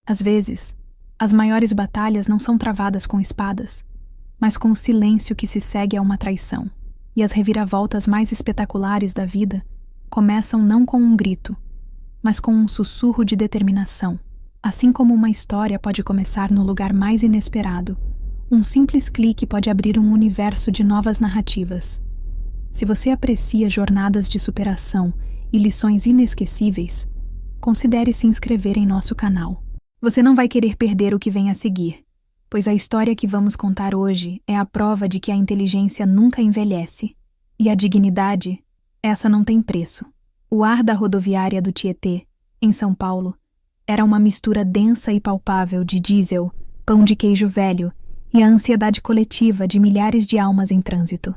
Às vezes, as maiores batalhas não são travadas com espadas, mas com o silêncio que se segue a uma traição. E as reviravoltas mais espetaculares da vida começam não com um grito, mas com um sussurro de determinação. Assim como uma história pode começar no lugar mais inesperado, um simples clique pode abrir um universo de novas narrativas. Se você aprecia jornadas de superação e lições inesquecíveis, considere se inscrever em nosso canal. Você não vai querer perder o que vem a seguir, pois a história que vamos contar hoje é a prova de que a inteligência nunca envelhece. E a dignidade, essa não tem preço. O ar da rodoviária do Tietê, em São Paulo, era uma mistura densa e palpável de diesel, pão de queijo velho e a ansiedade coletiva de milhares de almas em trânsito.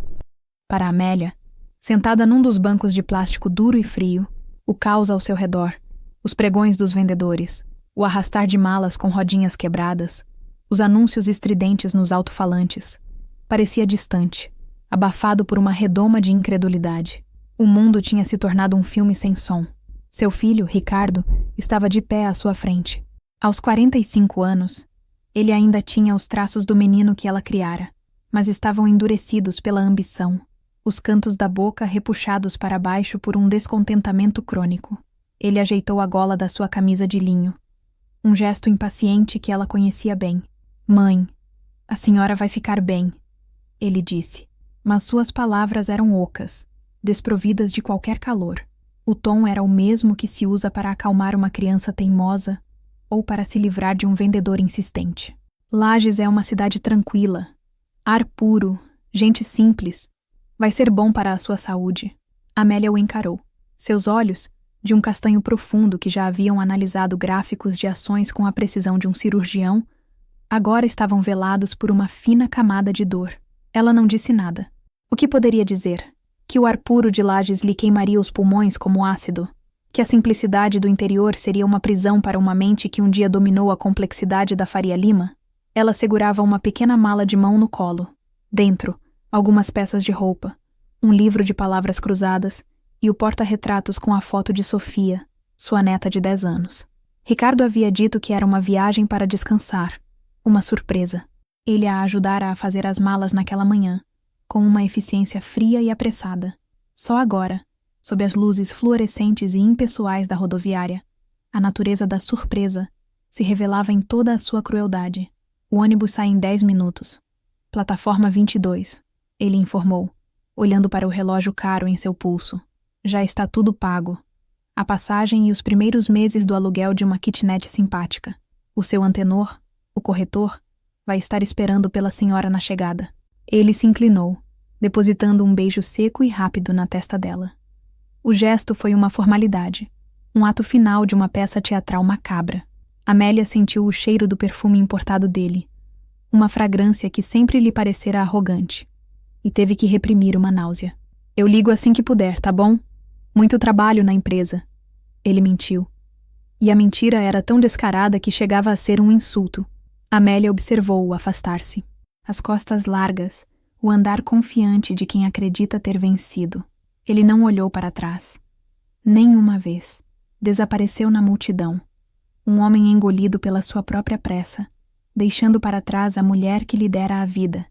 Para Amélia, sentada num dos bancos de plástico duro e frio, o caos ao seu redor, os pregões dos vendedores, o arrastar de malas com rodinhas quebradas, os anúncios estridentes nos alto-falantes, parecia distante, abafado por uma redoma de incredulidade. O mundo tinha se tornado um filme sem som. Seu filho, Ricardo, estava de pé à sua frente. Aos 45 anos, ele ainda tinha os traços do menino que ela criara, mas estavam endurecidos pela ambição, os cantos da boca repuxados para baixo por um descontentamento crônico. Ele ajeitou a gola da sua camisa de linho, um gesto impaciente que ela conhecia bem. "Mãe, a senhora vai ficar bem", ele disse, mas suas palavras eram ocas, desprovidas de qualquer calor. O tom era o mesmo que se usa para acalmar uma criança teimosa ou para se livrar de um vendedor insistente. Lages é uma cidade tranquila, ar puro, gente simples. Vai ser bom para a sua saúde. Amélia o encarou. Seus olhos, de um castanho profundo que já haviam analisado gráficos de ações com a precisão de um cirurgião, agora estavam velados por uma fina camada de dor. Ela não disse nada. O que poderia dizer? Que o ar puro de Lages lhe queimaria os pulmões como ácido? Que a simplicidade do interior seria uma prisão para uma mente que um dia dominou a complexidade da Faria Lima? Ela segurava uma pequena mala de mão no colo. Dentro, algumas peças de roupa, um livro de palavras cruzadas e o porta-retratos com a foto de Sofia, sua neta de 10 anos. Ricardo havia dito que era uma viagem para descansar, uma surpresa. Ele a ajudara a fazer as malas naquela manhã, com uma eficiência fria e apressada. Só agora, sob as luzes fluorescentes e impessoais da rodoviária, a natureza da surpresa se revelava em toda a sua crueldade. O ônibus sai em 10 minutos. Plataforma 22, ele informou, olhando para o relógio caro em seu pulso. Já está tudo pago. A passagem e os primeiros meses do aluguel de uma kitnet simpática. O seu antenor, o corretor, vai estar esperando pela senhora na chegada. Ele se inclinou, depositando um beijo seco e rápido na testa dela. O gesto foi uma formalidade, um ato final de uma peça teatral macabra. Amélia sentiu o cheiro do perfume importado dele, uma fragrância que sempre lhe parecera arrogante, e teve que reprimir uma náusea. "Eu ligo assim que puder, tá bom? Muito trabalho na empresa." Ele mentiu. E a mentira era tão descarada que chegava a ser um insulto. Amélia observou-o afastar-se. As costas largas, o andar confiante de quem acredita ter vencido. Ele não olhou para trás. Nem uma vez. Desapareceu na multidão. Um homem engolido pela sua própria pressa, deixando para trás a mulher que lhe dera a vida,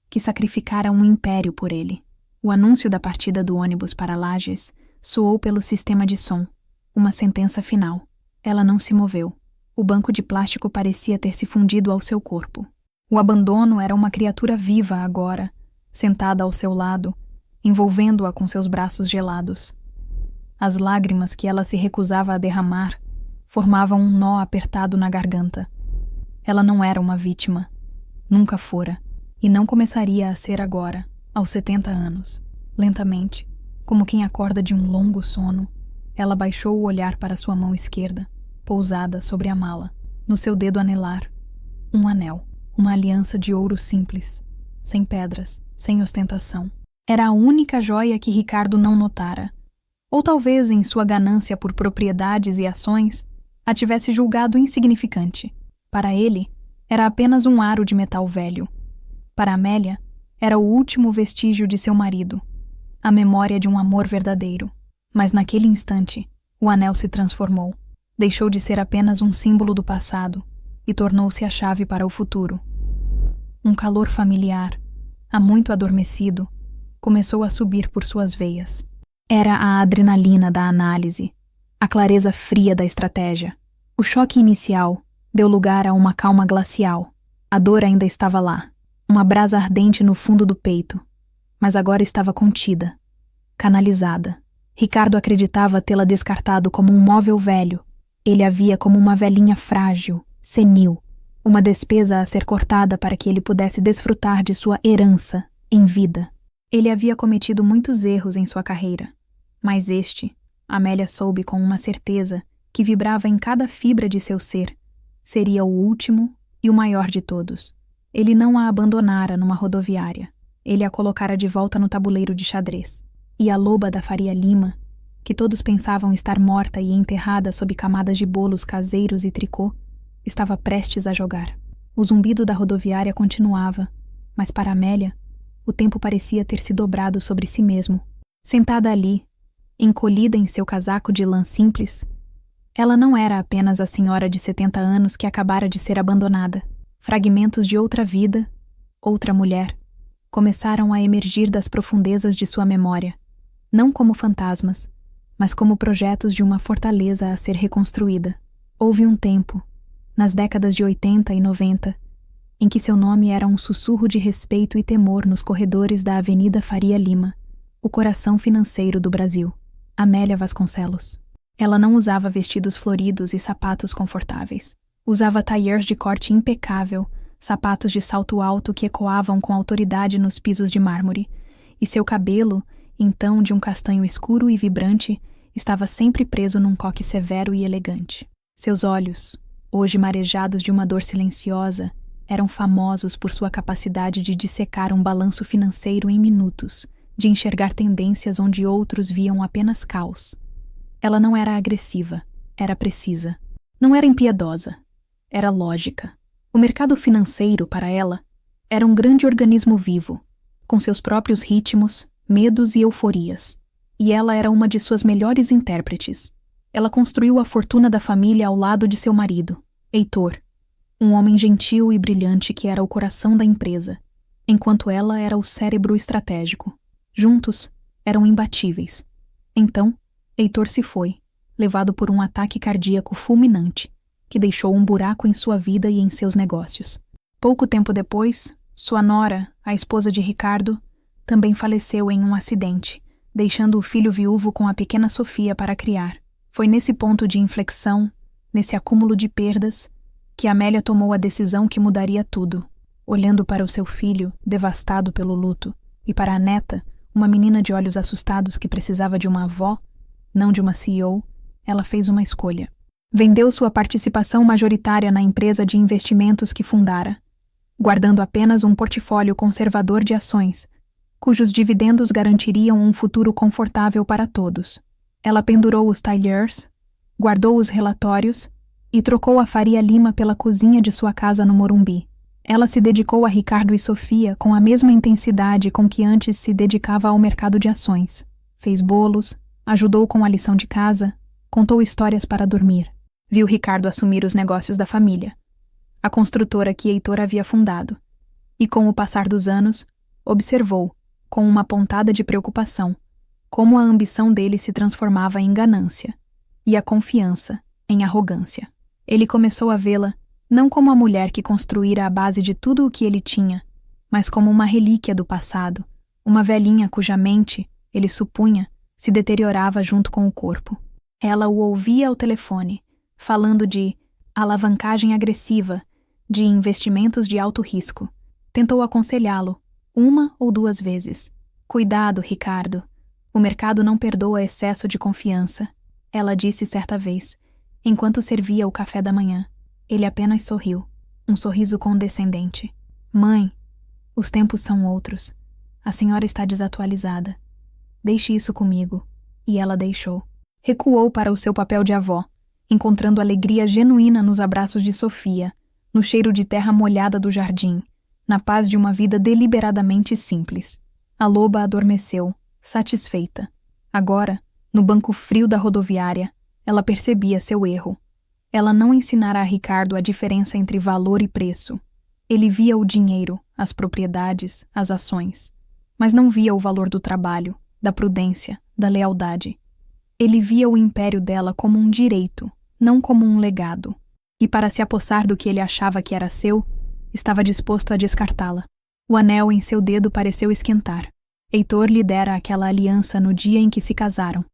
que sacrificara um império por ele. O anúncio da partida do ônibus para Lages soou pelo sistema de som. Uma sentença final. Ela não se moveu. O banco de plástico parecia ter se fundido ao seu corpo. O abandono era uma criatura viva agora, sentada ao seu lado, envolvendo-a com seus braços gelados. As lágrimas que ela se recusava a derramar formavam um nó apertado na garganta. Ela não era uma vítima. Nunca fora. E não começaria a ser agora, aos 70 anos. Lentamente, como quem acorda de um longo sono, ela baixou o olhar para sua mão esquerda, pousada sobre a mala. No seu dedo anelar, um anel, uma aliança de ouro simples, sem pedras, sem ostentação. Era a única joia que Ricardo não notara. Ou talvez, em sua ganância por propriedades e ações, a tivesse julgado insignificante. Para ele, era apenas um aro de metal velho. Para Amélia, era o último vestígio de seu marido, a memória de um amor verdadeiro. Mas naquele instante, o anel se transformou. Deixou de ser apenas um símbolo do passado e tornou-se a chave para o futuro. Um calor familiar, há muito adormecido, começou a subir por suas veias. Era a adrenalina da análise, a clareza fria da estratégia. O choque inicial deu lugar a uma calma glacial. A dor ainda estava lá, uma brasa ardente no fundo do peito, mas agora estava contida, canalizada. Ricardo acreditava tê-la descartado como um móvel velho. Ele a via como uma velhinha frágil, senil, uma despesa a ser cortada para que ele pudesse desfrutar de sua herança em vida. Ele havia cometido muitos erros em sua carreira, mas este, Amélia soube com uma certeza que vibrava em cada fibra de seu ser, seria o último e o maior de todos. Ele não a abandonara numa rodoviária. Ele a colocara de volta no tabuleiro de xadrez. E a loba da Faria Lima, que todos pensavam estar morta e enterrada sob camadas de bolos caseiros e tricô, estava prestes a jogar. O zumbido da rodoviária continuava, mas para Amélia, o tempo parecia ter se dobrado sobre si mesmo. Sentada ali, encolhida em seu casaco de lã simples, ela não era apenas a senhora de 70 anos que acabara de ser abandonada. Fragmentos de outra vida, outra mulher, começaram a emergir das profundezas de sua memória, não como fantasmas, mas como projetos de uma fortaleza a ser reconstruída. Houve um tempo, nas décadas de 80 e 90, em que seu nome era um sussurro de respeito e temor nos corredores da Avenida Faria Lima, o coração financeiro do Brasil. Amélia Vasconcelos. Ela não usava vestidos floridos e sapatos confortáveis. Usava tailleurs de corte impecável, sapatos de salto alto que ecoavam com autoridade nos pisos de mármore, e seu cabelo, então de um castanho escuro e vibrante, estava sempre preso num coque severo e elegante. Seus olhos, hoje marejados de uma dor silenciosa, eram famosos por sua capacidade de dissecar um balanço financeiro em minutos, de enxergar tendências onde outros viam apenas caos. Ela não era agressiva, era precisa. Não era impiedosa, era lógica. O mercado financeiro, para ela, era um grande organismo vivo, com seus próprios ritmos, medos e euforias. E ela era uma de suas melhores intérpretes. Ela construiu a fortuna da família ao lado de seu marido, Heitor, um homem gentil e brilhante que era o coração da empresa, enquanto ela era o cérebro estratégico. Juntos, eram imbatíveis. Então, Heitor se foi, levado por um ataque cardíaco fulminante, que deixou um buraco em sua vida e em seus negócios. Pouco tempo depois, sua nora, a esposa de Ricardo, também faleceu em um acidente, deixando o filho viúvo com a pequena Sofia para criar. Foi nesse ponto de inflexão, nesse acúmulo de perdas, que Amélia tomou a decisão que mudaria tudo. Olhando para o seu filho, devastado pelo luto, e para a neta, uma menina de olhos assustados que precisava de uma avó, não de uma CEO, ela fez uma escolha. Vendeu sua participação majoritária na empresa de investimentos que fundara, guardando apenas um portfólio conservador de ações, cujos dividendos garantiriam um futuro confortável para todos. Ela pendurou os tailleurs, guardou os relatórios e trocou a Faria Lima pela cozinha de sua casa no Morumbi. Ela se dedicou a Ricardo e Sofia com a mesma intensidade com que antes se dedicava ao mercado de ações. Fez bolos, ajudou com a lição de casa, contou histórias para dormir. Viu Ricardo assumir os negócios da família, a construtora que Heitor havia fundado, e com o passar dos anos, observou, com uma pontada de preocupação, como a ambição dele se transformava em ganância, e a confiança em arrogância. Ele começou a vê-la não como a mulher que construíra a base de tudo o que ele tinha, mas como uma relíquia do passado, uma velhinha cuja mente, ele supunha, se deteriorava junto com o corpo. Ela o ouvia ao telefone, falando de alavancagem agressiva, de investimentos de alto risco. Tentou aconselhá-lo, uma ou duas vezes. Cuidado, Ricardo. O mercado não perdoa excesso de confiança, ela disse certa vez, enquanto servia o café da manhã. Ele apenas sorriu, um sorriso condescendente. Mãe, os tempos são outros. A senhora está desatualizada. Deixe isso comigo. E ela deixou. Recuou para o seu papel de avó, encontrando alegria genuína nos abraços de Sofia, no cheiro de terra molhada do jardim, na paz de uma vida deliberadamente simples. A loba adormeceu, satisfeita. Agora, no banco frio da rodoviária, ela percebia seu erro. Ela não ensinara a Ricardo a diferença entre valor e preço. Ele via o dinheiro, as propriedades, as ações, mas não via o valor do trabalho, da prudência, da lealdade. Ele via o império dela como um direito, não como um legado, e para se apossar do que ele achava que era seu, estava disposto a descartá-la. O anel em seu dedo pareceu esquentar. Heitor lhe dera aquela aliança no dia em que se casaram.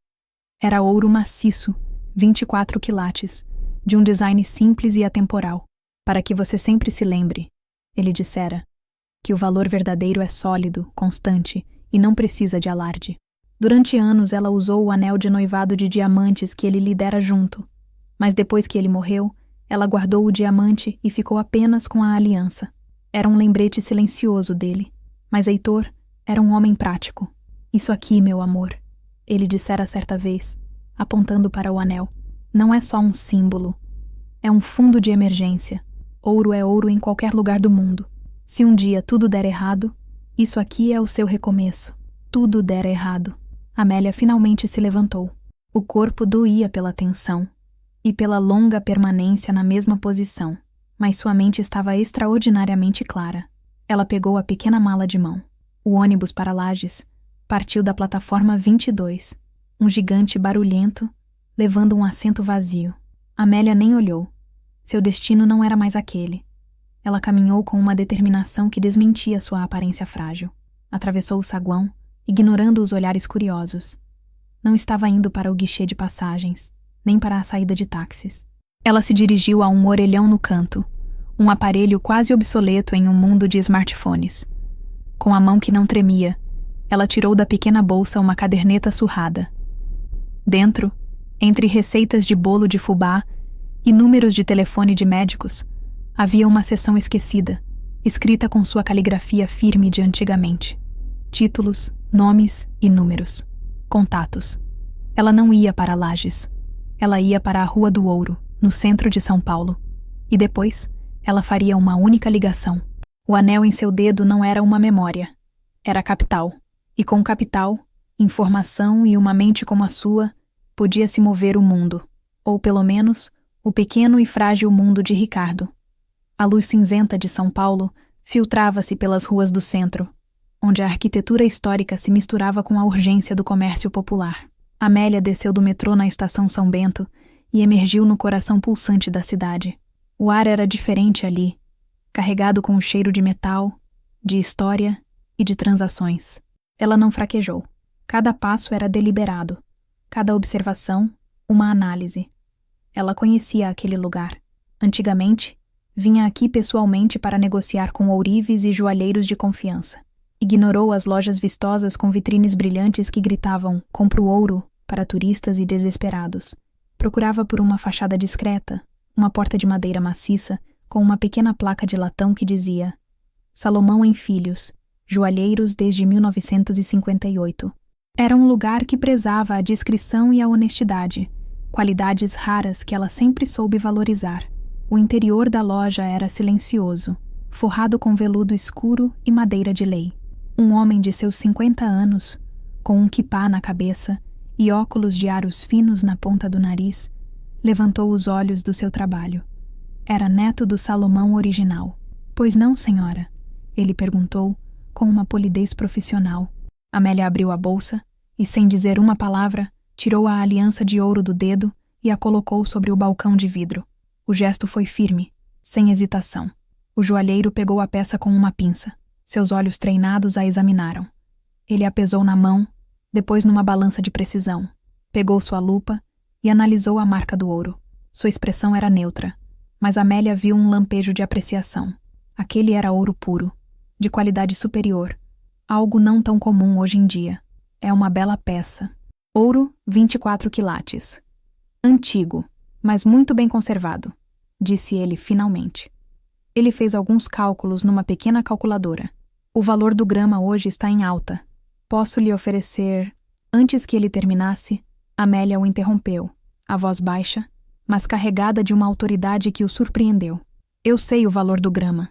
Era ouro maciço, 24 quilates, de um design simples e atemporal, para que você sempre se lembre, ele dissera, que o valor verdadeiro é sólido, constante e não precisa de alarde. Durante anos ela usou o anel de noivado de diamantes que ele lhe dera junto, mas depois que ele morreu, ela guardou o diamante e ficou apenas com a aliança. Era um lembrete silencioso dele, mas Heitor era um homem prático. Isso aqui, meu amor, ele dissera certa vez, apontando para o anel, não é só um símbolo. É um fundo de emergência. Ouro é ouro em qualquer lugar do mundo. Se um dia tudo der errado, isso aqui é o seu recomeço. Tudo der errado. Amélia finalmente se levantou. O corpo doía pela tensão e pela longa permanência na mesma posição, mas sua mente estava extraordinariamente clara. Ela pegou a pequena mala de mão. O ônibus para Lages partiu da plataforma 22, um gigante barulhento, levando um assento vazio. Amélia nem olhou. Seu destino não era mais aquele. Ela caminhou com uma determinação que desmentia sua aparência frágil. Atravessou o saguão, ignorando os olhares curiosos. Não estava indo para o guichê de passagens, nem para a saída de táxis. Ela se dirigiu a um orelhão no canto, um aparelho quase obsoleto em um mundo de smartphones. Com a mão que não tremia, ela tirou da pequena bolsa uma caderneta surrada. Dentro, entre receitas de bolo de fubá e números de telefone de médicos, havia uma seção esquecida, escrita com sua caligrafia firme de antigamente. Títulos, nomes e números. Contatos. Ela não ia para Lages. Ela ia para a Rua do Ouro, no centro de São Paulo. E depois, ela faria uma única ligação. O anel em seu dedo não era uma memória. Era capital. E com capital, informação e uma mente como a sua, podia se mover o mundo. Ou pelo menos, o pequeno e frágil mundo de Ricardo. A luz cinzenta de São Paulo filtrava-se pelas ruas do centro, onde a arquitetura histórica se misturava com a urgência do comércio popular. Amélia desceu do metrô na estação São Bento e emergiu no coração pulsante da cidade. O ar era diferente ali, carregado com o cheiro de metal, de história e de transações. Ela não fraquejou. Cada passo era deliberado, cada observação, uma análise. Ela conhecia aquele lugar. Antigamente, vinha aqui pessoalmente para negociar com ourives e joalheiros de confiança. Ignorou as lojas vistosas com vitrines brilhantes que gritavam "compro ouro" para turistas e desesperados. Procurava por uma fachada discreta, uma porta de madeira maciça com uma pequena placa de latão que dizia Salomão em Filhos, joalheiros desde 1958. Era um lugar que prezava a discrição e a honestidade, qualidades raras que ela sempre soube valorizar. O interior da loja era silencioso, forrado com veludo escuro e madeira de lei. Um homem de seus 50 anos, com um quipá na cabeça e óculos de aros finos na ponta do nariz, levantou os olhos do seu trabalho. Era neto do Salomão original. "Pois não, senhora?" ele perguntou, com uma polidez profissional. Amélia abriu a bolsa e, sem dizer uma palavra, tirou a aliança de ouro do dedo e a colocou sobre o balcão de vidro. O gesto foi firme, sem hesitação. O joalheiro pegou a peça com uma pinça. Seus olhos treinados a examinaram. Ele a pesou na mão, depois numa balança de precisão. Pegou sua lupa e analisou a marca do ouro. Sua expressão era neutra, mas Amélia viu um lampejo de apreciação. Aquele era ouro puro, de qualidade superior, algo não tão comum hoje em dia. É uma bela peça. Ouro, 24 quilates. Antigo, mas muito bem conservado, disse ele finalmente. Ele fez alguns cálculos numa pequena calculadora. O valor do grama hoje está em alta. Posso lhe oferecer... Antes que ele terminasse, Amélia o interrompeu, a voz baixa, mas carregada de uma autoridade que o surpreendeu. Eu sei o valor do grama.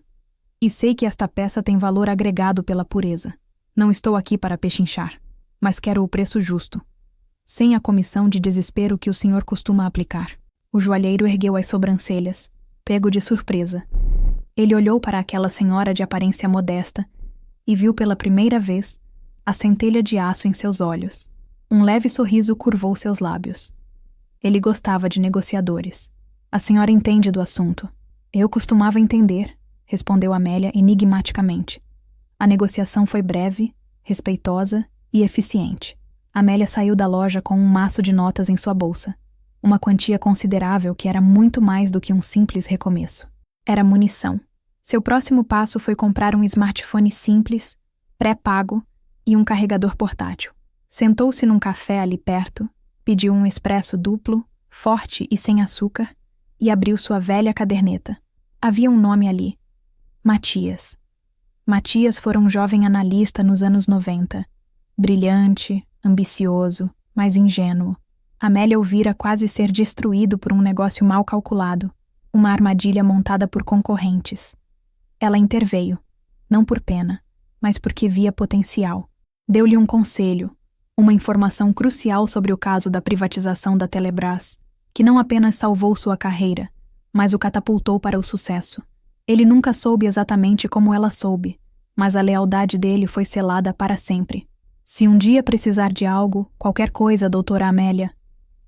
E sei que esta peça tem valor agregado pela pureza. Não estou aqui para pechinchar, mas quero o preço justo, sem a comissão de desespero que o senhor costuma aplicar. O joalheiro ergueu as sobrancelhas, pego de surpresa. Ele olhou para aquela senhora de aparência modesta e viu pela primeira vez a centelha de aço em seus olhos. Um leve sorriso curvou seus lábios. Ele gostava de negociadores. A senhora entende do assunto. Eu costumava entender, respondeu Amélia enigmaticamente. A negociação foi breve, respeitosa e eficiente. Amélia saiu da loja com um maço de notas em sua bolsa. Uma quantia considerável que era muito mais do que um simples recomeço. Era munição. Seu próximo passo foi comprar um smartphone simples, pré-pago e um carregador portátil. Sentou-se num café ali perto, pediu um expresso duplo, forte e sem açúcar, e abriu sua velha caderneta. Havia um nome ali: Matias. Matias fora um jovem analista nos anos 90. Brilhante, ambicioso, mas ingênuo. Amélia o vira quase ser destruído por um negócio mal calculado, uma armadilha montada por concorrentes. Ela interveio, não por pena, mas porque via potencial. Deu-lhe um conselho, uma informação crucial sobre o caso da privatização da Telebrás, que não apenas salvou sua carreira, mas o catapultou para o sucesso. Ele nunca soube exatamente como ela soube, mas a lealdade dele foi selada para sempre. Se um dia precisar de algo, qualquer coisa, doutora Amélia,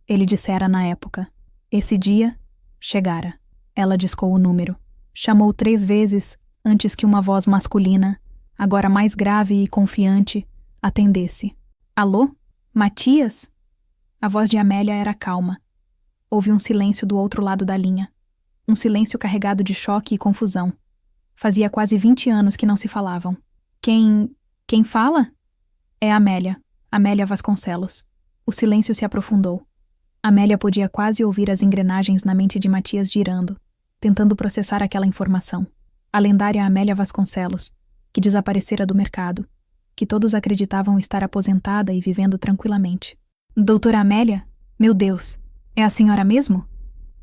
ele dissera na época. Esse dia chegara. Ela discou o número. Chamou 3 vezes antes que uma voz masculina, agora mais grave e confiante, atendesse. Alô? Matias? A voz de Amélia era calma. Houve um silêncio do outro lado da linha. Um silêncio carregado de choque e confusão. Fazia quase 20 anos que não se falavam. Quem fala? É Amélia. Amélia Vasconcelos. O silêncio se aprofundou. Amélia podia quase ouvir as engrenagens na mente de Matias girando, tentando processar aquela informação. A lendária Amélia Vasconcelos, que desaparecera do mercado, que todos acreditavam estar aposentada e vivendo tranquilamente. Doutora Amélia? Meu Deus, é a senhora mesmo?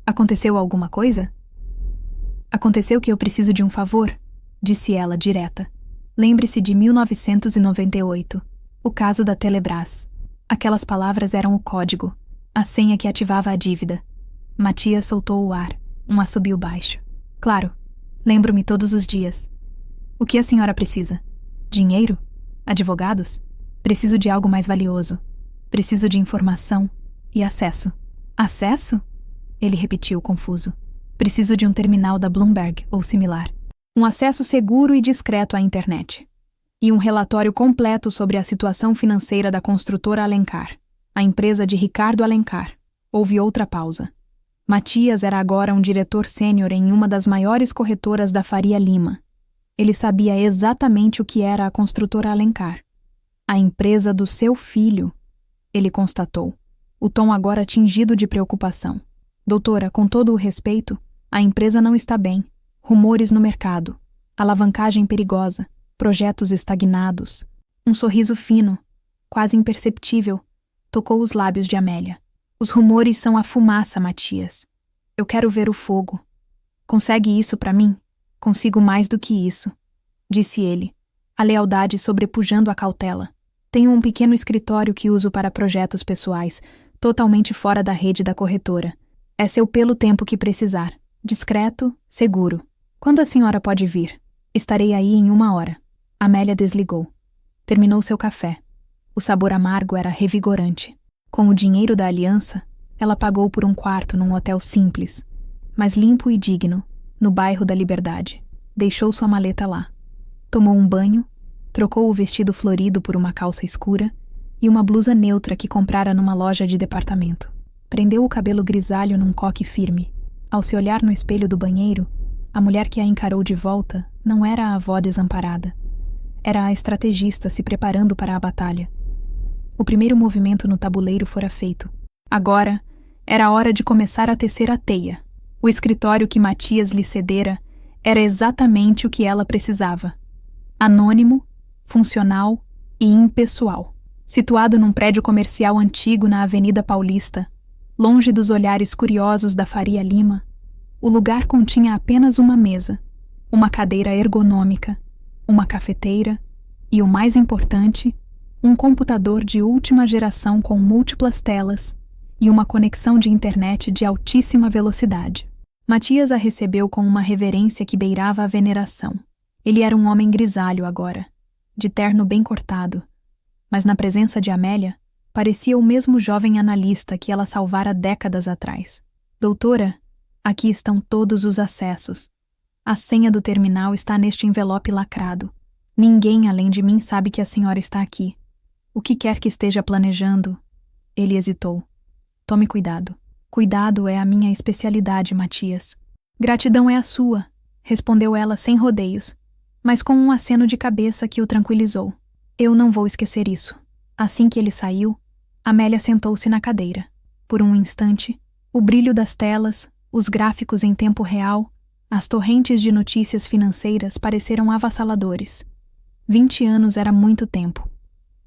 Aconteceu alguma coisa? Aconteceu que eu preciso de um favor, disse ela, direta. Lembre-se de 1998, o caso da Telebrás. Aquelas palavras eram o código, a senha que ativava a dívida. Matias soltou o ar, um assobio baixo. Claro, lembro-me todos os dias. O que a senhora precisa? Dinheiro? Advogados? Preciso de algo mais valioso. Preciso de informação e acesso. Acesso? Ele repetiu, confuso. Preciso de um terminal da Bloomberg ou similar. Um acesso seguro e discreto à internet. E um relatório completo sobre a situação financeira da construtora Alencar, a empresa de Ricardo Alencar. Houve outra pausa. Matias era agora um diretor sênior em uma das maiores corretoras da Faria Lima. Ele sabia exatamente o que era a construtora Alencar. A empresa do seu filho, ele constatou, o tom agora tingido de preocupação. Doutora, com todo o respeito, a empresa não está bem. Rumores no mercado, alavancagem perigosa, projetos estagnados. Um sorriso fino, quase imperceptível, tocou os lábios de Amélia. Os rumores são a fumaça, Matias. Eu quero ver o fogo. Consegue isso para mim? Consigo mais do que isso, disse ele, a lealdade sobrepujando a cautela. Tenho um pequeno escritório que uso para projetos pessoais, totalmente fora da rede da corretora. É seu pelo tempo que precisar. Discreto, seguro. Quando a senhora pode vir? Estarei aí em 1 hora. Amélia desligou. Terminou seu café. O sabor amargo era revigorante. Com o dinheiro da aliança, ela pagou por um quarto num hotel simples, mas limpo e digno, no bairro da Liberdade. Deixou sua maleta lá. Tomou um banho, trocou o vestido florido por uma calça escura e uma blusa neutra que comprara numa loja de departamento. Prendeu o cabelo grisalho num coque firme. Ao se olhar no espelho do banheiro, a mulher que a encarou de volta não era a avó desamparada. Era a estrategista se preparando para a batalha. O primeiro movimento no tabuleiro fora feito. Agora, era hora de começar a tecer a teia. O escritório que Matias lhe cedera era exatamente o que ela precisava. Anônimo, funcional e impessoal. Situado num prédio comercial antigo na Avenida Paulista, longe dos olhares curiosos da Faria Lima, o lugar continha apenas uma mesa, uma cadeira ergonômica, uma cafeteira e, o mais importante, um computador de última geração com múltiplas telas e uma conexão de internet de altíssima velocidade. Matias a recebeu com uma reverência que beirava a veneração. Ele era um homem grisalho agora, de terno bem cortado, mas na presença de Amélia, parecia o mesmo jovem analista que ela salvara décadas atrás. Doutora, aqui estão todos os acessos. A senha do terminal está neste envelope lacrado. Ninguém além de mim sabe que a senhora está aqui. O que quer que esteja planejando... Ele hesitou. Tome cuidado. Cuidado é a minha especialidade, Matias. Gratidão é a sua, respondeu ela sem rodeios, mas com um aceno de cabeça que o tranquilizou. Eu não vou esquecer isso. Assim que ele saiu, Amélia sentou-se na cadeira. Por um instante, o brilho das telas, os gráficos em tempo real, as torrentes de notícias financeiras pareceram avassaladores. 20 anos era muito tempo.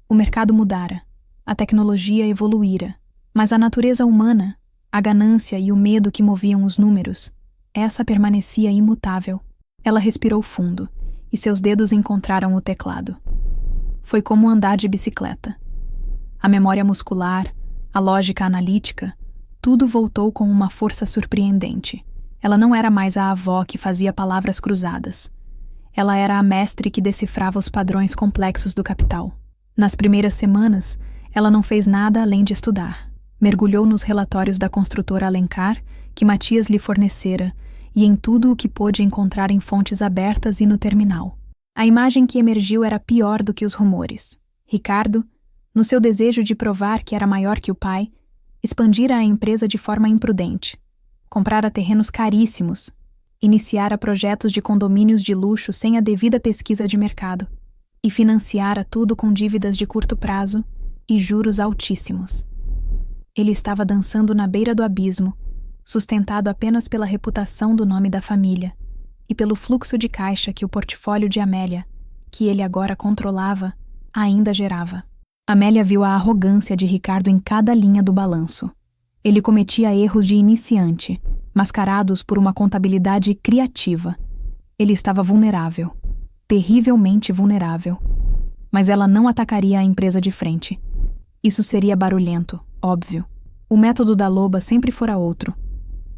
O mercado mudara, a tecnologia evoluíra, mas a natureza humana, a ganância e o medo que moviam os números, essa permanecia imutável. Ela respirou fundo, e seus dedos encontraram o teclado. Foi como andar de bicicleta. A memória muscular, a lógica analítica, tudo voltou com uma força surpreendente. Ela não era mais a avó que fazia palavras cruzadas. Ela era a mestre que decifrava os padrões complexos do capital. Nas primeiras semanas, ela não fez nada além de estudar. Mergulhou nos relatórios da construtora Alencar, que Matias lhe fornecera, e em tudo o que pôde encontrar em fontes abertas e no terminal. A imagem que emergiu era pior do que os rumores. Ricardo, no seu desejo de provar que era maior que o pai, expandira a empresa de forma imprudente. Comprara terrenos caríssimos, iniciara projetos de condomínios de luxo sem a devida pesquisa de mercado, e financiara tudo com dívidas de curto prazo e juros altíssimos. Ele estava dançando na beira do abismo, sustentado apenas pela reputação do nome da família e pelo fluxo de caixa que o portfólio de Amélia, que ele agora controlava, ainda gerava. Amélia viu a arrogância de Ricardo em cada linha do balanço. Ele cometia erros de iniciante, mascarados por uma contabilidade criativa. Ele estava vulnerável, terrivelmente vulnerável. Mas ela não atacaria a empresa de frente. Isso seria barulhento, óbvio. O método da loba sempre fora outro.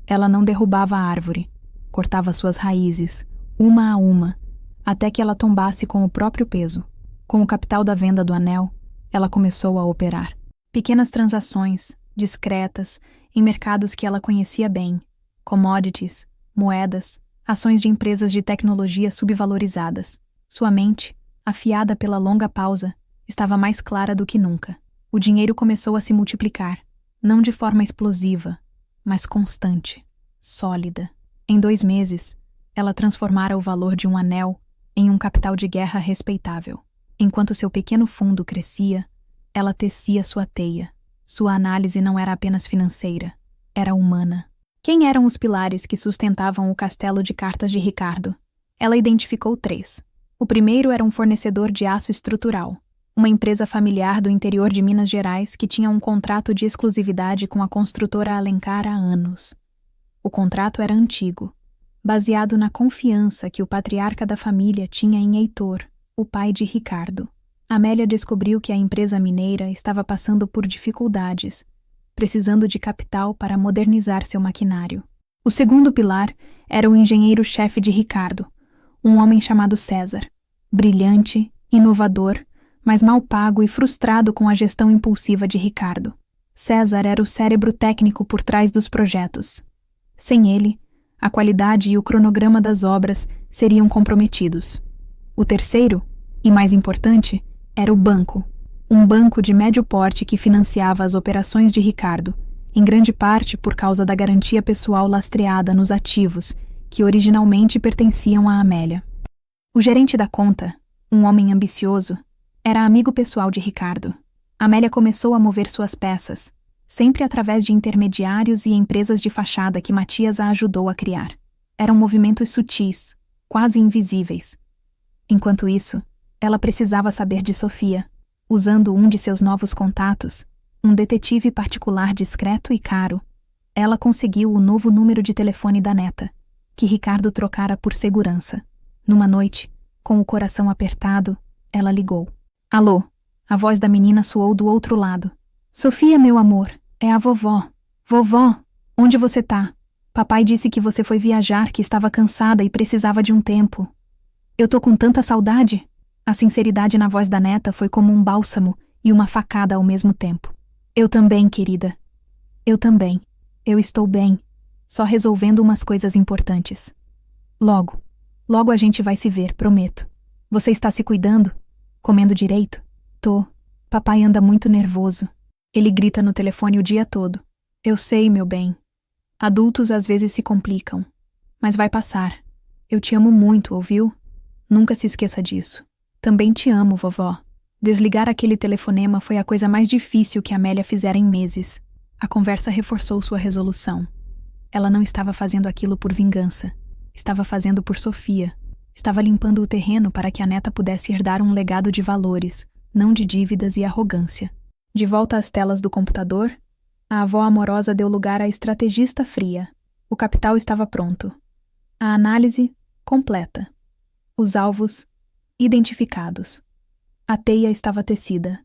Ela não derrubava a árvore, cortava suas raízes, uma a uma, até que ela tombasse com o próprio peso. Com o capital da venda do anel, ela começou a operar. Pequenas transações, discretas, em mercados que ela conhecia bem, commodities, moedas, ações de empresas de tecnologia subvalorizadas. Sua mente, afiada pela longa pausa, estava mais clara do que nunca. O dinheiro começou a se multiplicar, não de forma explosiva, mas constante, sólida. Em 2 meses, ela transformara o valor de um anel em um capital de guerra respeitável. Enquanto seu pequeno fundo crescia, ela tecia sua teia. Sua análise não era apenas financeira, era humana. Quem eram os pilares que sustentavam o castelo de cartas de Ricardo? Ela identificou 3. O primeiro era um fornecedor de aço estrutural, uma empresa familiar do interior de Minas Gerais que tinha um contrato de exclusividade com a construtora Alencar há anos. O contrato era antigo, baseado na confiança que o patriarca da família tinha em Heitor, o pai de Ricardo. Amélia descobriu que a empresa mineira estava passando por dificuldades, precisando de capital para modernizar seu maquinário. O segundo pilar era o engenheiro-chefe de Ricardo, um homem chamado César, brilhante, inovador, mas mal pago e frustrado com a gestão impulsiva de Ricardo. César era o cérebro técnico por trás dos projetos. Sem ele, a qualidade e o cronograma das obras seriam comprometidos. O terceiro, e mais importante, era o banco. Um banco de médio porte que financiava as operações de Ricardo, em grande parte por causa da garantia pessoal lastreada nos ativos que originalmente pertenciam a Amélia. O gerente da conta, um homem ambicioso, era amigo pessoal de Ricardo. Amélia começou a mover suas peças, sempre através de intermediários e empresas de fachada que Matias a ajudou a criar. Eram movimentos sutis, quase invisíveis. Enquanto isso, ela precisava saber de Sofia. Usando um de seus novos contatos, um detetive particular discreto e caro, ela conseguiu o novo número de telefone da neta, que Ricardo trocara por segurança. Numa noite, com o coração apertado, ela ligou. Alô, a voz da menina soou do outro lado. Sofia, meu amor, É a vovó. Vovó, onde você tá? Papai disse que você foi viajar, que estava cansada e precisava de um tempo. Eu tô com tanta saudade. A sinceridade na voz da neta foi como um bálsamo e uma facada ao mesmo tempo. Eu também, querida. Eu também. Eu estou bem. Só resolvendo umas coisas importantes. Logo a gente vai se ver, prometo. Você está se cuidando? Comendo direito? Tô. Papai anda muito nervoso. Ele grita no telefone o dia todo. Eu sei, meu bem. Adultos às vezes se complicam. Mas vai passar. Eu te amo muito, ouviu? Nunca se esqueça disso. Também te amo, vovó. Desligar aquele telefonema foi a coisa mais difícil que Amélia fizera em meses. A conversa reforçou sua resolução. Ela não estava fazendo aquilo por vingança. Estava fazendo por Sofia. Estava limpando o terreno para que a neta pudesse herdar um legado de valores, não de dívidas e arrogância. De volta às telas do computador, a avó amorosa deu lugar à estrategista fria. O capital estava pronto. A análise completa. Os alvos identificados. A teia estava tecida.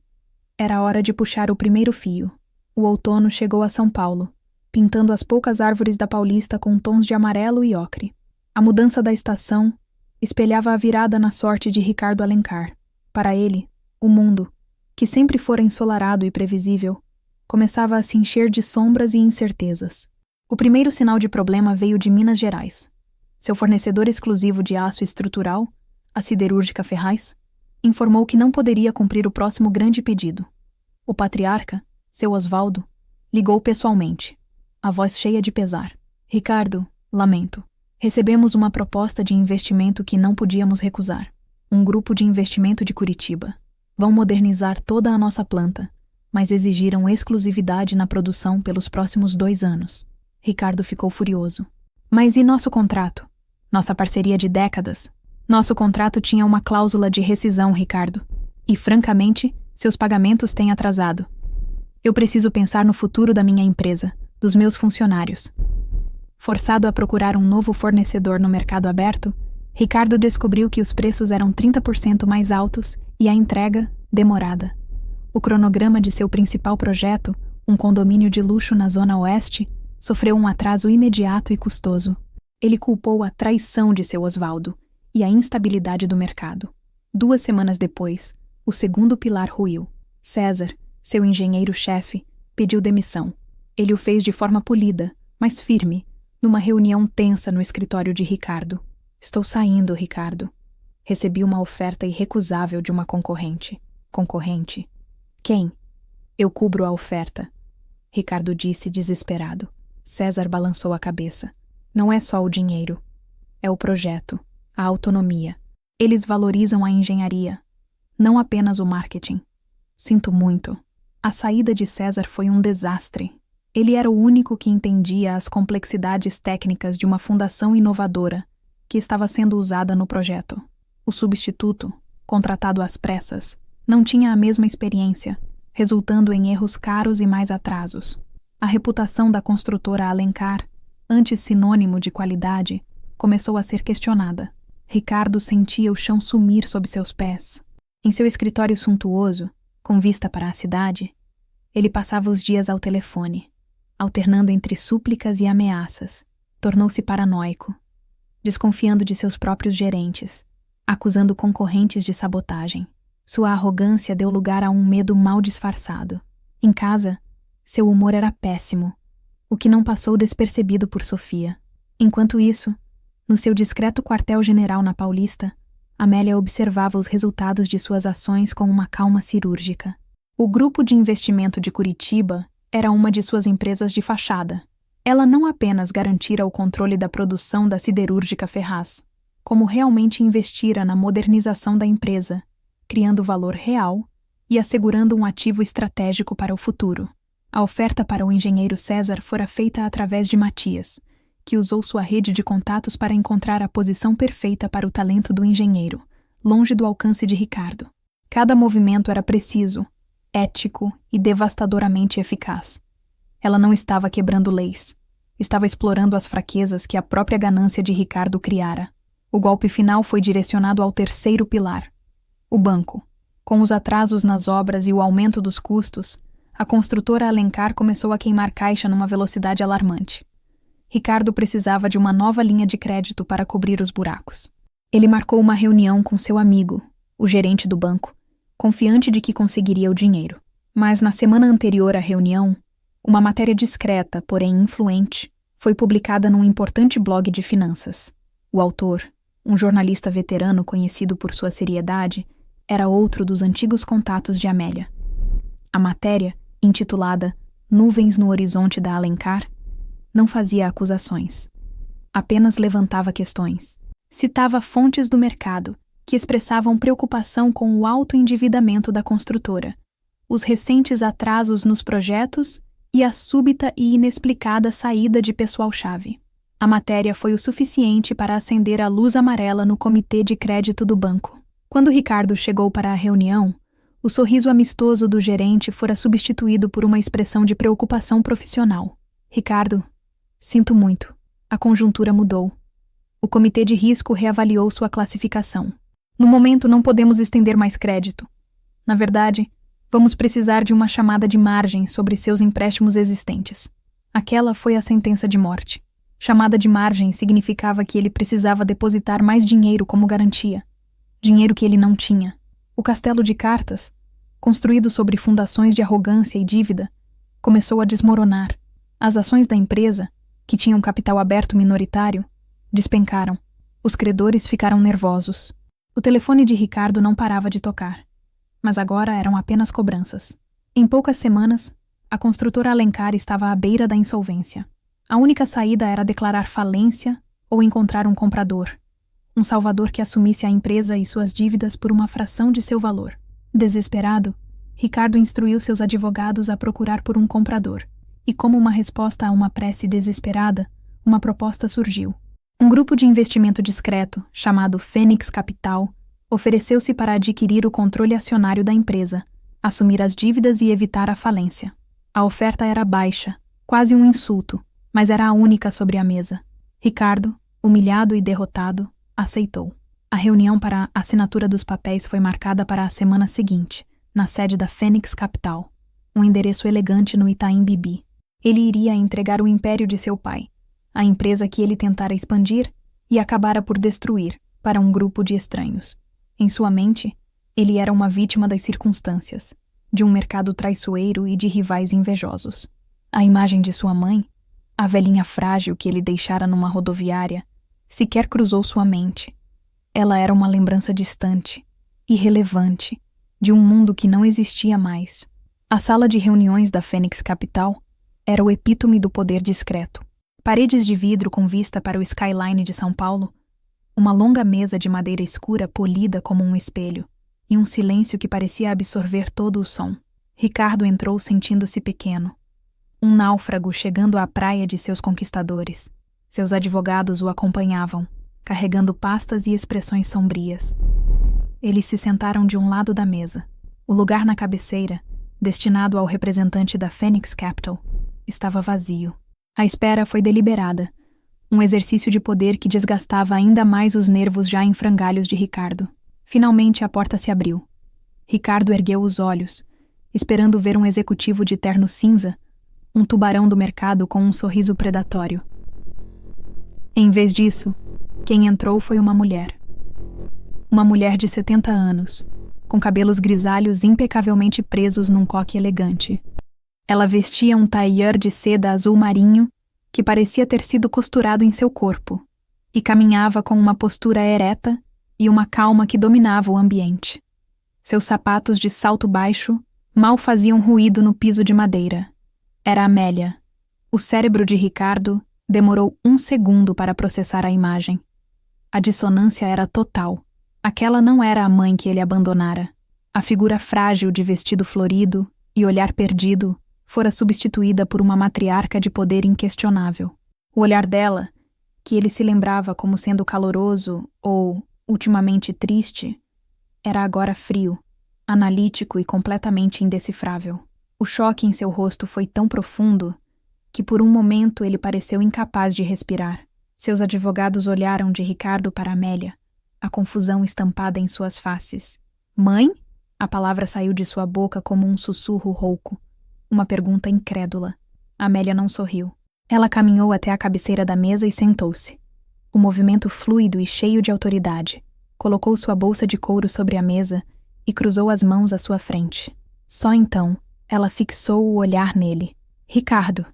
Era hora de puxar o primeiro fio. O outono chegou a São Paulo, pintando as poucas árvores da Paulista com tons de amarelo e ocre. A mudança da estação espelhava a virada na sorte de Ricardo Alencar. Para ele, o mundo, que sempre fora ensolarado e previsível, começava a se encher de sombras e incertezas. O primeiro sinal de problema veio de Minas Gerais. Seu fornecedor exclusivo de aço estrutural, a siderúrgica Ferraz, informou que não poderia cumprir o próximo grande pedido. O patriarca, seu Osvaldo, ligou pessoalmente, a voz cheia de pesar. Ricardo, lamento. Recebemos uma proposta de investimento que não podíamos recusar. Um grupo de investimento de Curitiba. Vão modernizar toda a nossa planta, mas exigiram exclusividade na produção pelos próximos 2 anos. Ricardo ficou furioso. Mas e nosso contrato? Nossa parceria de décadas? Nosso contrato tinha uma cláusula de rescisão, Ricardo. E, francamente, seus pagamentos têm atrasado. Eu preciso pensar no futuro da minha empresa, dos meus funcionários. Forçado a procurar um novo fornecedor no mercado aberto, Ricardo descobriu que os preços eram 30% mais altos e a entrega demorada. O cronograma de seu principal projeto, um condomínio de luxo na Zona Oeste, sofreu um atraso imediato e custoso. Ele culpou a traição de seu Osvaldo e a instabilidade do mercado. 2 semanas depois, o segundo pilar ruiu. César, seu engenheiro-chefe, pediu demissão. Ele o fez de forma polida, mas firme, numa reunião tensa no escritório de Ricardo. Estou saindo, Ricardo. Recebi uma oferta irrecusável de uma concorrente. Concorrente? Quem? Eu cubro a oferta. Ricardo disse desesperado. César balançou a cabeça. Não é só o dinheiro. É o projeto, a autonomia. Eles valorizam a engenharia, não apenas o marketing. Sinto muito. A saída de César foi um desastre. Ele era o único que entendia as complexidades técnicas de uma fundação inovadora que estava sendo usada no projeto. O substituto, contratado às pressas, não tinha a mesma experiência, resultando em erros caros e mais atrasos. A reputação da construtora Alencar, antes sinônimo de qualidade, começou a ser questionada. Ricardo sentia o chão sumir sob seus pés. Em seu escritório suntuoso, com vista para a cidade, ele passava os dias ao telefone, alternando entre súplicas e ameaças. Tornou-se paranoico, desconfiando de seus próprios gerentes, acusando concorrentes de sabotagem. Sua arrogância deu lugar a um medo mal disfarçado. Em casa, seu humor era péssimo, o que não passou despercebido por Sofia. Enquanto isso, no seu discreto quartel-general na Paulista, Amélia observava os resultados de suas ações com uma calma cirúrgica. O grupo de investimento de Curitiba era uma de suas empresas de fachada. Ela não apenas garantira o controle da produção da siderúrgica Ferraz, como realmente investira na modernização da empresa, criando valor real e assegurando um ativo estratégico para o futuro. A oferta para o engenheiro César fora feita através de Matias, que usou sua rede de contatos para encontrar a posição perfeita para o talento do engenheiro, longe do alcance de Ricardo. Cada movimento era preciso, ético e devastadoramente eficaz. Ela não estava quebrando leis. Estava explorando as fraquezas que a própria ganância de Ricardo criara. O golpe final foi direcionado ao terceiro pilar, o banco. Com os atrasos nas obras e o aumento dos custos, A construtora Alencar começou a queimar caixa numa velocidade alarmante. Ricardo precisava de uma nova linha de crédito para cobrir os buracos. Ele marcou uma reunião com seu amigo, o gerente do banco, confiante de que conseguiria o dinheiro. Mas na semana anterior à reunião, uma matéria discreta, porém influente, foi publicada num importante blog de finanças. O autor, um jornalista veterano conhecido por sua seriedade, era outro dos antigos contatos de Amélia. A matéria, intitulada Nuvens no Horizonte da Alencar, não fazia acusações. Apenas levantava questões. Citava fontes do mercado que expressavam preocupação com o alto endividamento da construtora, os recentes atrasos nos projetos e a súbita e inexplicada saída de pessoal-chave. A matéria foi o suficiente para acender a luz amarela no comitê de crédito do banco. Quando Ricardo chegou para a reunião, o sorriso amistoso do gerente fora substituído por uma expressão de preocupação profissional. Ricardo, sinto muito. A conjuntura mudou. O comitê de risco reavaliou sua classificação. No momento, não podemos estender mais crédito. Na verdade, vamos precisar de uma chamada de margem sobre seus empréstimos existentes. Aquela foi a sentença de morte. Chamada de margem significava que ele precisava depositar mais dinheiro como garantia. Dinheiro que ele não tinha. O castelo de cartas, construído sobre fundações de arrogância e dívida, começou a desmoronar. As ações da empresa, que tinham capital aberto minoritário, despencaram. Os credores ficaram nervosos. O telefone de Ricardo não parava de tocar. Mas agora eram apenas cobranças. Em poucas semanas, a construtora Alencar estava à beira da insolvência. A única saída era declarar falência ou encontrar um comprador. Um salvador que assumisse a empresa e suas dívidas por uma fração de seu valor. Desesperado, Ricardo instruiu seus advogados a procurar por um comprador. E como uma resposta a uma prece desesperada, uma proposta surgiu. Um grupo de investimento discreto, chamado Fênix Capital, ofereceu-se para adquirir o controle acionário da empresa, assumir as dívidas e evitar a falência. A oferta era baixa, quase um insulto, mas era a única sobre a mesa. Ricardo, humilhado e derrotado, aceitou. A reunião para a assinatura dos papéis foi marcada para a semana seguinte, na sede da Fênix Capital, um endereço elegante no Itaim Bibi. Ele iria entregar o império de seu pai, a empresa que ele tentara expandir e acabara por destruir, para um grupo de estranhos. Em sua mente, ele era uma vítima das circunstâncias, de um mercado traiçoeiro e de rivais invejosos. A imagem de sua mãe, a velhinha frágil que ele deixara numa rodoviária, sequer cruzou sua mente. Ela era uma lembrança distante, irrelevante, de um mundo que não existia mais. A sala de reuniões da Fênix Capital era o epítome do poder discreto. Paredes de vidro com vista para o skyline de São Paulo, uma longa mesa de madeira escura polida como um espelho, e um silêncio que parecia absorver todo o som. Ricardo entrou sentindo-se pequeno. Um náufrago chegando à praia de seus conquistadores. Seus advogados o acompanhavam, carregando pastas e expressões sombrias. Eles se sentaram de um lado da mesa. O lugar na cabeceira, destinado ao representante da Fênix Capital, estava vazio. A espera foi deliberada, um exercício de poder que desgastava ainda mais os nervos já em frangalhos de Ricardo. Finalmente a porta se abriu. Ricardo ergueu os olhos, esperando ver um executivo de terno cinza, um tubarão do mercado com um sorriso predatório. Em vez disso, quem entrou foi uma mulher. Uma mulher de 70 anos, com cabelos grisalhos impecavelmente presos num coque elegante. Ela vestia um tailleur de seda azul marinho que parecia ter sido costurado em seu corpo, e caminhava com uma postura ereta e uma calma que dominava o ambiente. Seus sapatos de salto baixo mal faziam ruído no piso de madeira. Era Amélia. O cérebro de Ricardo demorou 1 segundo para processar a imagem. A dissonância era total. Aquela não era a mãe que ele abandonara. A figura frágil de vestido florido e olhar perdido fora substituída por uma matriarca de poder inquestionável. O olhar dela, que ele se lembrava como sendo caloroso ou, ultimamente, triste, era agora frio, analítico e completamente indecifrável. O choque em seu rosto foi tão profundo que por um momento ele pareceu incapaz de respirar. Seus advogados olharam de Ricardo para Amélia, a confusão estampada em suas faces. Mãe? A palavra saiu de sua boca como um sussurro rouco. Uma pergunta incrédula. Amélia não sorriu. Ela caminhou até a cabeceira da mesa e sentou-se. O movimento fluido e cheio de autoridade. Colocou sua bolsa de couro sobre a mesa e cruzou as mãos à sua frente. Só então, ela fixou o olhar nele. Ricardo,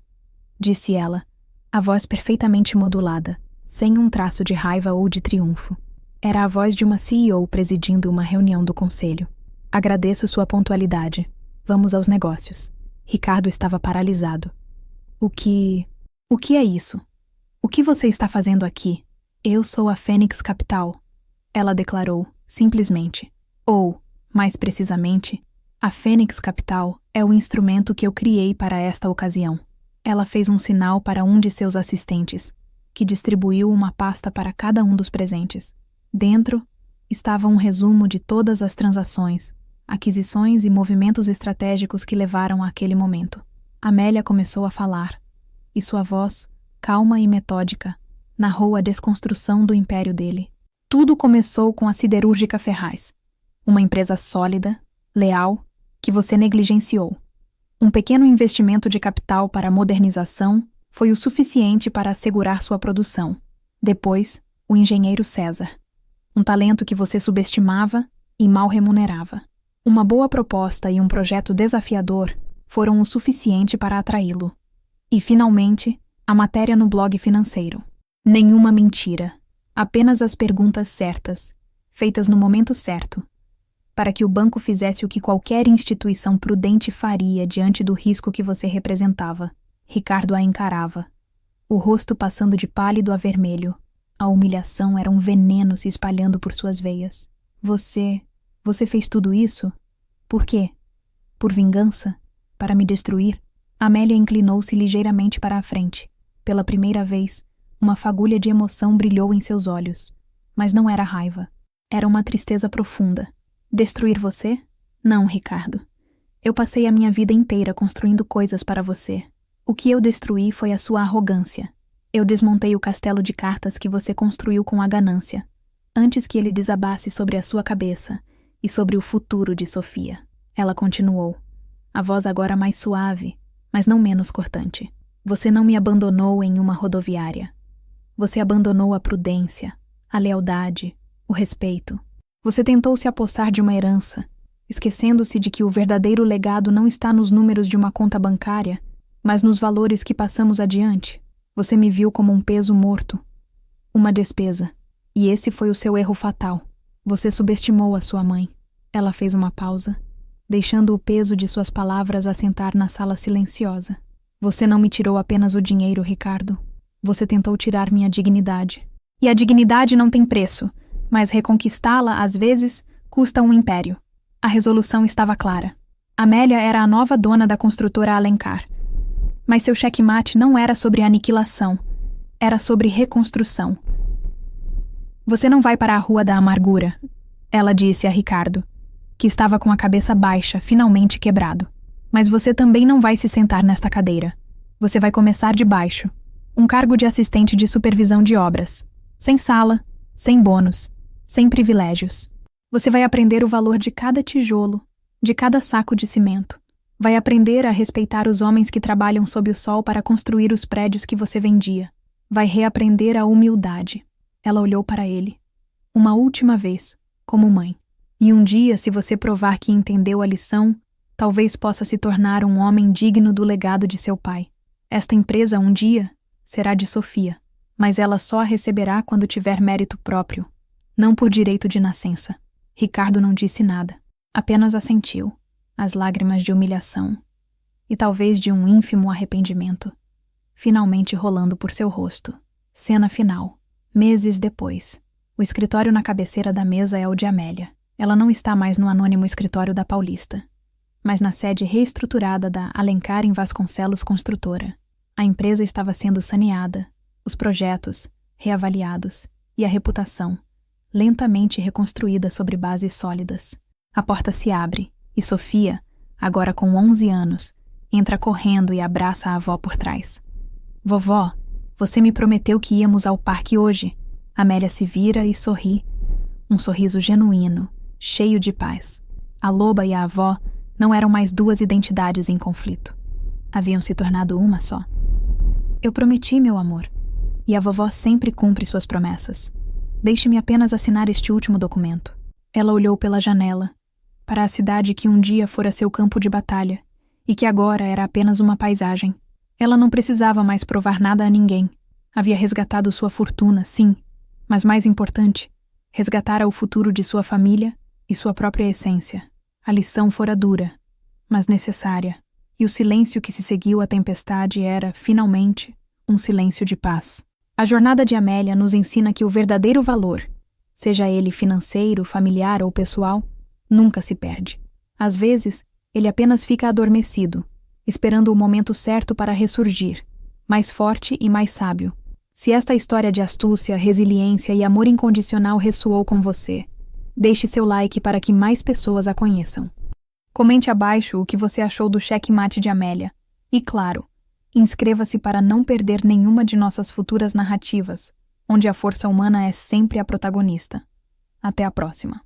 disse ela, a voz perfeitamente modulada, sem um traço de raiva ou de triunfo. Era a voz de uma CEO presidindo uma reunião do conselho. Agradeço sua pontualidade. Vamos aos negócios. Ricardo estava paralisado. O que é isso? O que você está fazendo aqui? Eu sou a Fênix Capital, ela declarou, simplesmente. Ou, mais precisamente, a Fênix Capital é o instrumento que eu criei para esta ocasião. Ela fez um sinal para um de seus assistentes, que distribuiu uma pasta para cada um dos presentes. Dentro estava um resumo de todas as transações, aquisições e movimentos estratégicos que levaram àquele momento. Amélia começou a falar, e sua voz, calma e metódica, narrou a desconstrução do império dele. Tudo começou com a Siderúrgica Ferraz, uma empresa sólida, leal, que você negligenciou. Um pequeno investimento de capital para a modernização foi o suficiente para assegurar sua produção. Depois, o engenheiro César. Um talento que você subestimava e mal remunerava. Uma boa proposta e um projeto desafiador foram o suficiente para atraí-lo. E, finalmente, a matéria no blog financeiro. Nenhuma mentira. Apenas as perguntas certas, feitas no momento certo, para que o banco fizesse o que qualquer instituição prudente faria diante do risco que você representava. Ricardo a encarava, o rosto passando de pálido a vermelho. A humilhação era um veneno se espalhando por suas veias. Você fez tudo isso? Por quê? Por vingança? Para me destruir? Amélia inclinou-se ligeiramente para a frente. Pela primeira vez, uma fagulha de emoção brilhou em seus olhos. Mas não era raiva. Era uma tristeza profunda. Destruir você? Não, Ricardo. Eu passei a minha vida inteira construindo coisas para você. O que eu destruí foi a sua arrogância. Eu desmontei o castelo de cartas que você construiu com a ganância, antes que ele desabasse sobre a sua cabeça e sobre o futuro de Sofia. Ela continuou, a voz agora mais suave, mas não menos cortante. Você não me abandonou em uma rodoviária. Você abandonou a prudência, a lealdade, o respeito. Você tentou se apossar de uma herança, esquecendo-se de que o verdadeiro legado não está nos números de uma conta bancária, mas nos valores que passamos adiante. Você me viu como um peso morto, uma despesa, e esse foi o seu erro fatal. Você subestimou a sua mãe. Ela fez uma pausa, deixando o peso de suas palavras assentar na sala silenciosa. Você não me tirou apenas o dinheiro, Ricardo. Você tentou tirar minha dignidade. E a dignidade não tem preço, mas reconquistá-la, às vezes, custa um império. A resolução estava clara. Amélia era a nova dona da construtora Alencar. Mas seu checkmate não era sobre aniquilação, era sobre reconstrução. Você não vai para a Rua da Amargura, ela disse a Ricardo, que estava com a cabeça baixa, finalmente quebrado. Mas você também não vai se sentar nesta cadeira. Você vai começar de baixo, um cargo de assistente de supervisão de obras, sem sala, sem bônus, sem privilégios. Você vai aprender o valor de cada tijolo, de cada saco de cimento. Vai aprender a respeitar os homens que trabalham sob o sol para construir os prédios que você vendia. Vai reaprender a humildade. Ela olhou para ele. Uma última vez, como mãe. E um dia, se você provar que entendeu a lição, talvez possa se tornar um homem digno do legado de seu pai. Esta empresa, um dia, será de Sofia, mas ela só a receberá quando tiver mérito próprio, não por direito de nascença. Ricardo não disse nada, apenas assentiu. As lágrimas de humilhação, e talvez de um ínfimo arrependimento, finalmente rolando por seu rosto. Cena final. Meses depois. O escritório na cabeceira da mesa é o de Amélia. Ela não está mais no anônimo escritório da Paulista, mas na sede reestruturada da Alencar em Vasconcelos Construtora. A empresa estava sendo saneada, os projetos reavaliados e a reputação lentamente reconstruída sobre bases sólidas. A porta se abre. E Sofia, agora com 11 anos, entra correndo e abraça a avó por trás. Vovó, você me prometeu que íamos ao parque hoje. Amélia se vira e sorri. Um sorriso genuíno, cheio de paz. A loba e a avó não eram mais duas identidades em conflito. haviam se tornado uma só. Eu prometi, meu amor, e a vovó sempre cumpre suas promessas. Deixe-me apenas assinar este último documento. Ela olhou pela janela, para a cidade que um dia fora seu campo de batalha, e que agora era apenas uma paisagem. Ela não precisava mais provar nada a ninguém. Havia resgatado sua fortuna, sim, mas mais importante, resgatara o futuro de sua família e sua própria essência. A lição fora dura, mas necessária, e o silêncio que se seguiu à tempestade era, finalmente, um silêncio de paz. A jornada de Amélia nos ensina que o verdadeiro valor, seja ele financeiro, familiar ou pessoal, nunca se perde. Às vezes, ele apenas fica adormecido, esperando o momento certo para ressurgir, mais forte e mais sábio. Se esta história de astúcia, resiliência e amor incondicional ressoou com você, deixe seu like para que mais pessoas a conheçam. Comente abaixo o que você achou do Checkmate de Amélia. E claro, inscreva-se para não perder nenhuma de nossas futuras narrativas, onde a força humana é sempre a protagonista. Até a próxima.